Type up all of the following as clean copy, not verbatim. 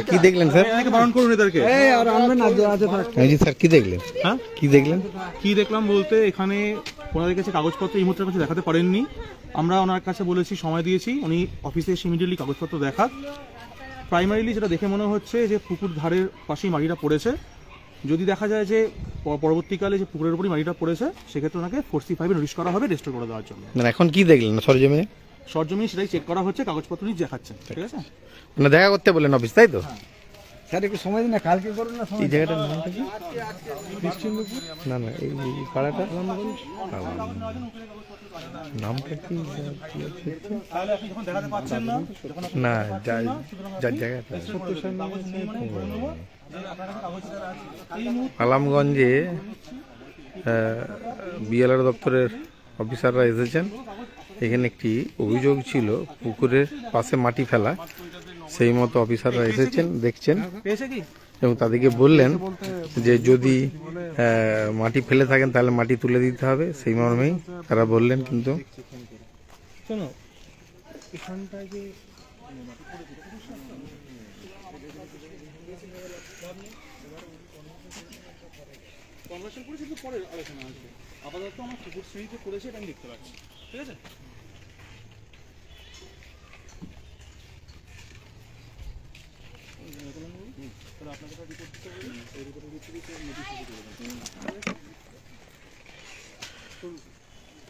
কি দেখলেন স্যার? বারণ করুন এদেরকে। স্যার কি দেখলেন? হ্যাঁ কি দেখলেন? কি দেখলাম বলতে এখানে ওনাদের কাছে কাগজপত্র এই মুহূর্তে কাছে দেখাতে পারেননি। আমরা ওনার কাছে বলেছি, সময় দিয়েছি, উনি অফিসে এসে ইমিডিয়েটলি কাগজপত্র দেখাক। প্রাইমারিলি যেটা দেখে মনে হচ্ছে যে পুকুর ধারের পাশেই মাটিটা পড়েছে। যদি দেখা যায় যে পরবর্তীকালে যে পুকুরের উপরই মাটিটা পড়েছে, সেক্ষেত্রে ওনাকে 4C5 নোটিশ করা হবে রেস্টোর করে দেওয়ার জন্য। এখন কি দেখলেন সরজমিনে? সরজমিনে সেটাই চেক করা হচ্ছে, কাগজপত্র নিয়ে দেখাচ্ছেন। ঠিক আছে, মানে দেখা করতে বললেন অফিস, তাই তো? স্যার একটু সময় দিন না, কালকে করুন না। এই জায়গাটার নামটা কি? না না, এই পাড়াটা নামটা কি? না, যার জায়গাটা আলামগঞ্জে বিএলআর দপ্তরের অফিসাররা এসেছেন। এখানে একটি অভিযোগ ছিল পুকুরের পাশে মাটি ফেলা। সেই মতো অফিসাররা এসেছেন, দেখছেন এবং তাদেরকে বললেন যে যদি মাটি ফেলে থাকেন তাহলে মাটি তুলে দিতে হবে। সেই মর্মেই তারা বললেন। কিন্তু আপাতত আমার পুকুর শ্রেণীতে করেছে, এটা আমি দেখতে পাচ্ছি। ঠিক আছে, আপনাকে রিপোর্ট দিতে হবে। এই রিপোর্টের ভিত্তিতে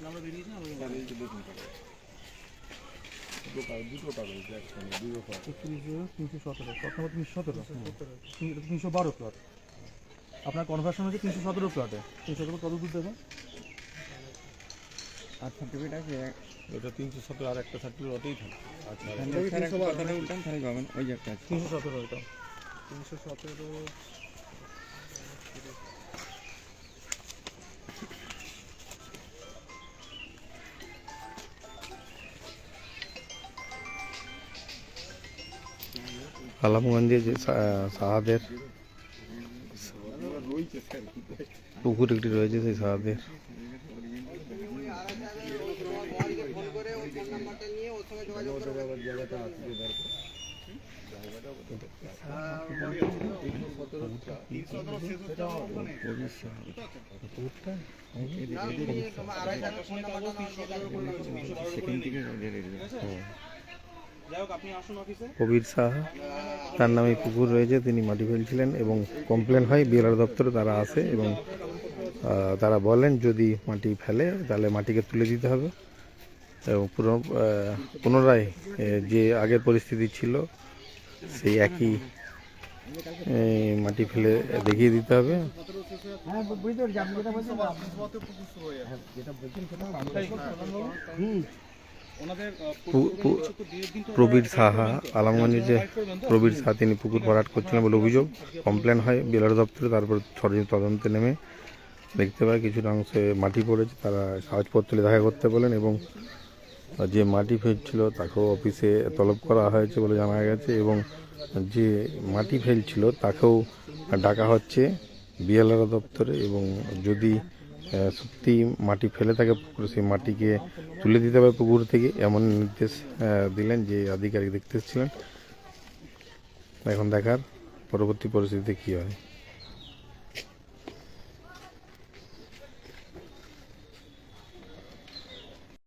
আমরা বেরিয়েছি। আপনার কনভার্সন হচ্ছে 317 প্লটে। 317 কত দূর দেবেন? আর সার্টিফিকেট আছে এটা 317 আর একটা সার্টিফিকেট ওতেই থাকে। আচ্ছা, উল্টান তাহলে পাবেন। ওই যে একটা 317 এটা 317। আলামগঞ্জে যে সাহাদের পুকুর একটি রয়েছে, সেই সাহাদের কবির সাহা, তার নামে পুকুর রয়েছে। তিনি মাটি ফেলছিলেন এবং কমপ্লেন হয় বিএলআর দপ্তরে। তারা আসে এবং তারা বলেন যদি মাটি ফেলে তাহলে মাটিকে তুলে দিতে হবে এবং পুনরায় যে আগের পরিস্থিতি ছিল সেই একই মাটি ফেলে দেখিয়ে দিতে হবে। প্রবীর সাহা, আলামগঞ্জে যে প্রবীর সাহা, তিনি পুকুর ভরাট করছিলেন বলে অভিযোগ। কমপ্লেন হয় বিএলআর দপ্তরে। তারপর সরজমিন তদন্তে নেমে দেখতে পায় কিছুটা অংশে মাটি পড়েছে। তারা কাগজপত্র দেখা করতে বলেন এবং যে মাটি ফেলছিল তাকেও অফিসে তলব করা হয়েছে বলে জানা গেছে এবং যে মাটি ফেলছিল তাকেও ডাকা হচ্ছে বিএলআর দপ্তরে। এবং যদি সত্যি মাটি ফেলে থাকে পুকুরে, সেই মাটিকে তুলে দিতে হবে পুকুর থেকে, এমন নির্দেশ দিলেন যে আধিকারিক দেখতে এসেছিলেন। এখন দেখার পরবর্তী পরিস্থিতিতে কী হয়।